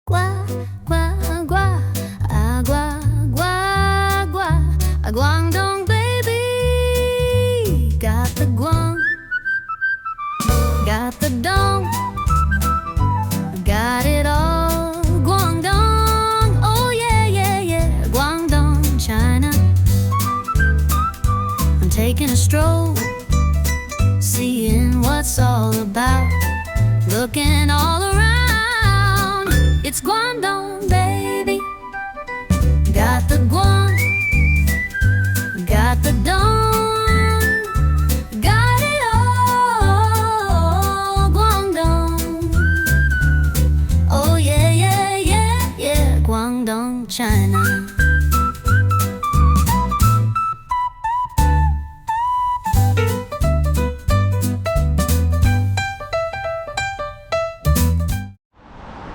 Gua, gua, gua, gua, gua, gua, Guangdong baby, got the guang, got the dong, got it all. Guangdong, oh yeah, yeah, yeah, Guangdong, China. I'm taking a stroll, seeing what's all about, looking all around. It's Guangdong, baby. Got the guang, got the dong, got it all. Guangdong, oh yeah, yeah, yeah, yeah, Guangdong, China.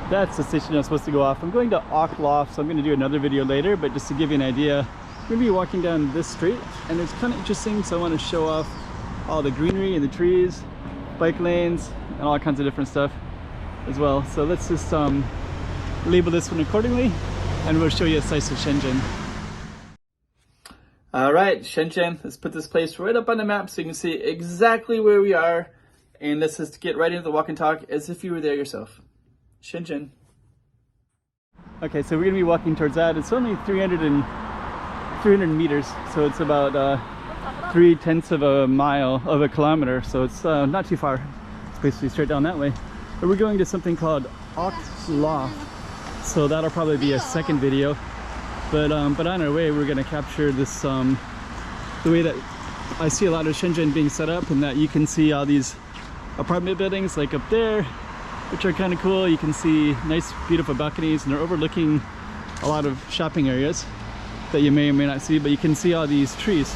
That's the station I'm supposed to go off. I'm going to OCT-Loft, so I'm going to do another video later, but just to give you an idea, I'm going to be walking down this street and it's kind of interesting, so I want to show off all the greenery and the trees, bike lanes, and all kinds of different stuff as well. So let's just label this one accordingly and we'll show you a slice of Shenzhen. Alright, Shenzhen, let's put this place right up on the map so you can see exactly where we are, and let's just get right into the walk and talk as if you were there yourself. Shenzhen. Okay, so we're gonna be walking towards that. It's only 300 meters, so it's about 0.3 of a mile of a kilometer, so it's not too far. It's basically straight down that way. But we're going to something called OCT-Loft, so that'll probably be a second video. But on our way, we're gonna capture this the way that I see a lot of Shenzhen being set up, and that you can see all these apartment buildings like up there, which are kind of cool. You can see nice, beautiful balconies, and they're overlooking a lot of shopping areas that you may or may not see, but you can see all these trees.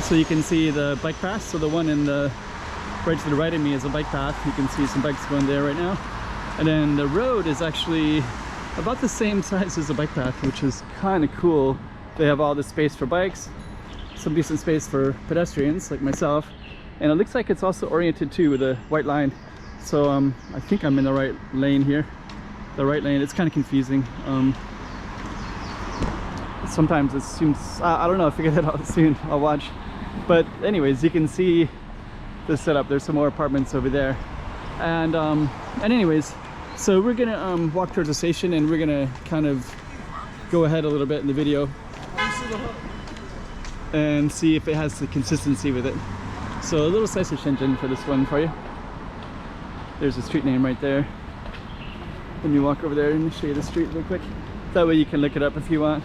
So you can see the bike path. So the one in the right to the right of me is a bike path. You can see some bikes going there right now. And then the road is actually about the same size as the bike path, which is kind of cool. They have all the space for bikes, some decent space for pedestrians like myself. And it looks like it's also oriented too with a white line. So I think I'm in the right lane here. The right lane, it's kind of confusing. Sometimes it seems, I don't know, I'll figure that out soon, I'll watch. But anyways, you can see the setup. There's some more apartments over there. And anyways, so we're gonna walk towards the station, and we're gonna kind of go ahead a little bit in the video and see if it has the consistency with it. So a little slice of Shenzhen for this one for you. There's a street name right there. Let me walk over there and show you the street real quick. That way you can look it up if you want.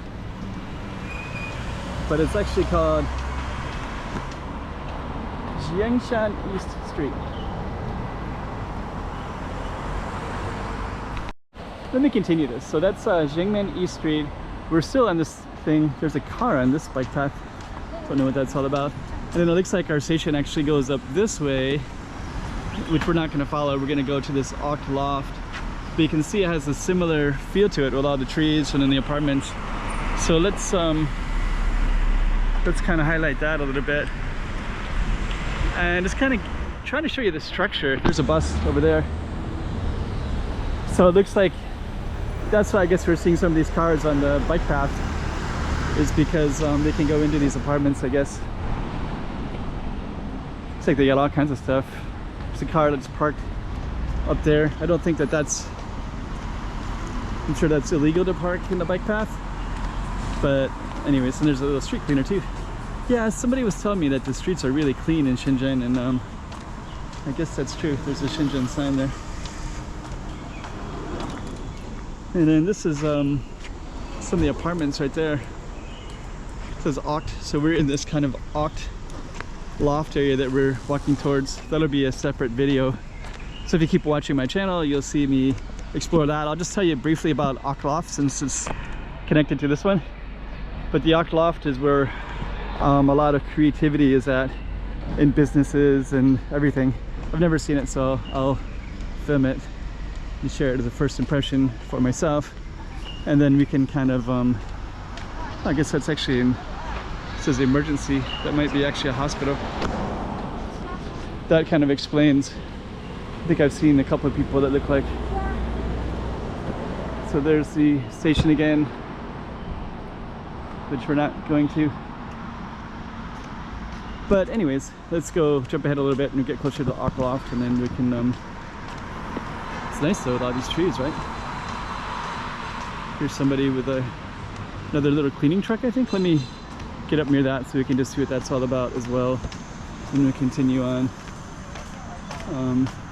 But it's actually called Jiangshan East Street. Let me continue this. So that's Jiangmen East Street. We're still on this thing. There's a car on this bike path. Don't know what that's all about. And then it looks like our station actually goes up this way, which we're not going to follow. We're going to go to this OCT-Loft. But you can see it has a similar feel to it with all the trees and then the apartments. So let's kind of highlight that a little bit. And just kind of trying to show you the structure. There's a bus over there. So it looks like that's why I guess we're seeing some of these cars on the bike path, is because they can go into these apartments, I guess. Looks like they got all kinds of stuff. There's a car that's parked up there. I don't think that's, I'm sure that's illegal to park in the bike path. But anyways, and there's a little street cleaner too. Yeah, somebody was telling me that the streets are really clean in Shenzhen, and I guess that's true. There's a Shenzhen sign there. And then this is some of the apartments right there. It says OCT, so we're in this kind of OCT-Loft area that we're walking towards. That'll be a separate video. So if you keep watching my channel, you'll see me explore that. I'll just tell you briefly about OCT-Loft since it's connected to this one. But the OCT-Loft is where a lot of creativity is at in businesses and everything. I've never seen it, so I'll film it and share it as a first impression for myself. And then we can kind of, I guess that's actually in, it says emergency. That might be actually a hospital. That kind of explains, I think I've seen a couple of people that look like So there's the station again, which we're not going to. But anyways, let's go jump ahead a little bit and get closer to the OCT-Loft, and then we can, it's nice though with all these trees, right? Here's somebody with another little cleaning truck, I think. Let me get up near that so we can just see what that's all about as well. And we continue on.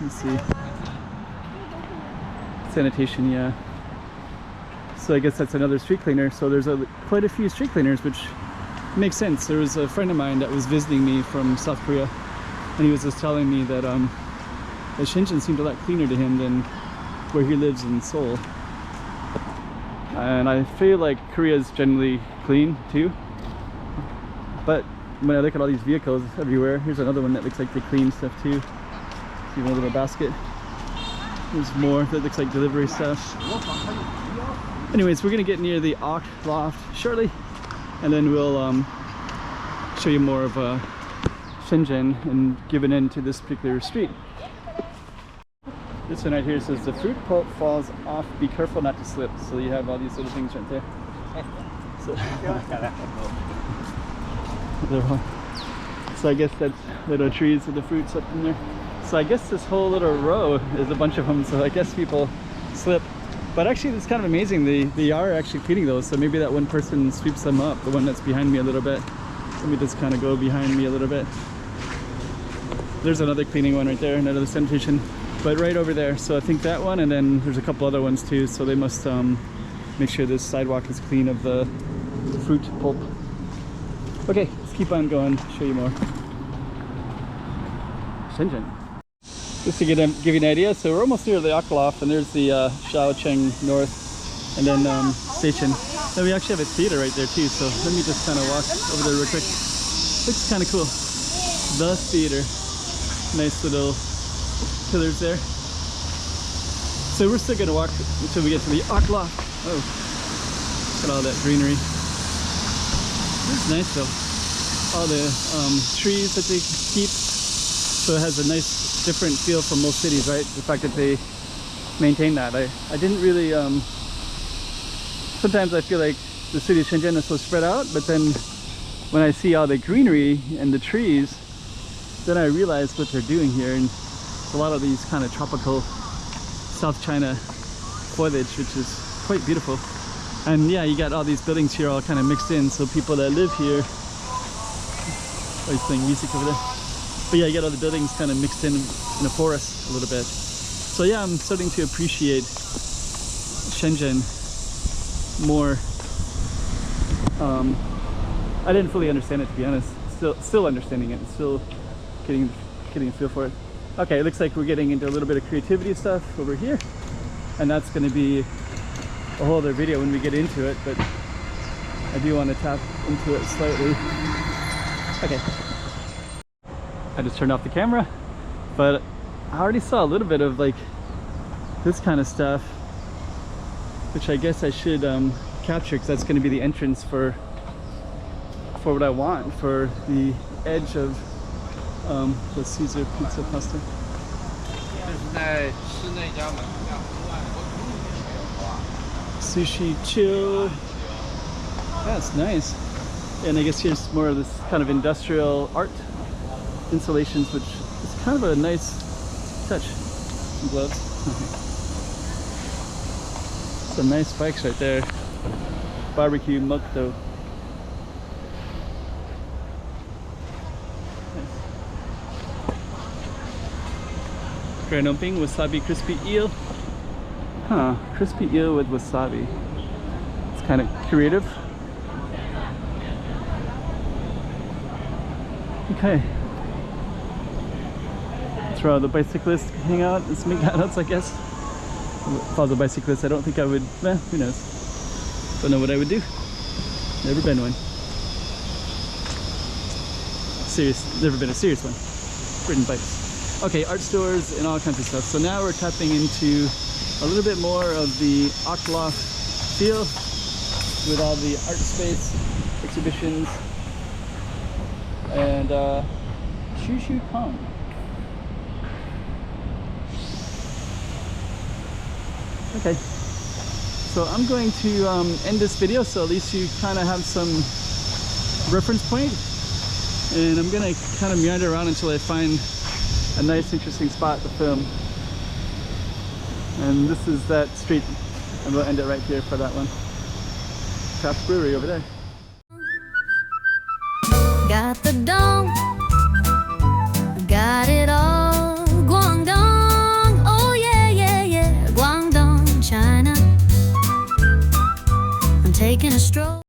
Let's see. Sanitation, yeah. So I guess that's another street cleaner. So there's quite a few street cleaners, which makes sense. There was a friend of mine that was visiting me from South Korea, and he was just telling me that Shenzhen seemed a lot cleaner to him than where he lives in Seoul. And I feel like Korea is generally clean too. But when I look at all these vehicles everywhere, here's another one that looks like they clean stuff too. See a little basket. There's more that looks like delivery stuff. Anyways, we're gonna get near the OCT-Loft shortly, and then we'll show you more of Shenzhen and give an end to this particular street. This one right here says the fruit pulp falls off, be careful not to slip. So you have all these little things right there. So I guess that's little trees with the fruits up in there. So I guess this whole little row is a bunch of them, so I guess people slip. But actually it's kind of amazing, they are actually cleaning those, so maybe that one person sweeps them up, the one that's behind me a little bit. Let me just kind of go behind me a little bit. There's another cleaning one right there, another sanitation, but right over there. So I think that one, and then there's a couple other ones too, so they must make sure this sidewalk is clean of the fruit pulp. Okay, let's keep on going, show you more. Shenzhen. Just to give you an idea, so we're almost near the OCT-Loft, and there's the Shaocheng North, and then station. Then we actually have a theater right there too, so let me just kind of walk over there real quick. Looks kind of cool. The theater. Nice little pillars there. So we're still gonna walk until we get to the OCT-Loft. Oh, look at all that greenery. It's nice though. All the trees that they keep. So it has a nice different feel from most cities, right? The fact that they maintain that. I didn't really, sometimes I feel like the city of Shenzhen is so spread out, but then when I see all the greenery and the trees, then I realize what they're doing here. And a lot of these kind of tropical South China foliage, which is quite beautiful. And yeah, you got all these buildings here all kind of mixed in, so people that live here, oh, he's playing music over there. But yeah, you get all the buildings kind of mixed in a forest a little bit. So yeah, I'm starting to appreciate Shenzhen more. I didn't fully understand it, to be honest. Still understanding it, still getting a feel for it. Okay, it looks like we're getting into a little bit of creativity stuff over here, and that's going to be a whole other video when we get into it, but I do want to tap into it slightly. Okay. I just turned off the camera, but I already saw a little bit of like this kind of stuff, which I guess I should capture, because that's going to be the entrance for what I want for the edge of the Caesar pizza pasta. Sushi chill. That's nice. And I guess here's more of this kind of industrial art installations, which is kind of a nice touch. Some gloves. Some nice bikes right there. Barbecue mukto. Nice. Grand opening, wasabi crispy eel. Huh, crispy eel with wasabi. It's kind of creative. Okay. That's where all the bicyclists hang out. It's McDonald's, I guess. If I was a bicyclist, I don't think I would, who knows. Don't know what I would do. Never been one. Never been a serious one. Ridden bikes. Okay, art stores and all kinds of stuff. So now we're tapping into a little bit more of the OCT-Loft feel with all the art space, exhibitions, and Shushu Kong. Okay, So I'm going to end this video so at least you kind of have some reference point. And I'm gonna kind of meander around until I find a nice interesting spot to film. And this is that street. I'm gonna end it right here for that one. Craft brewery over there. Got the dome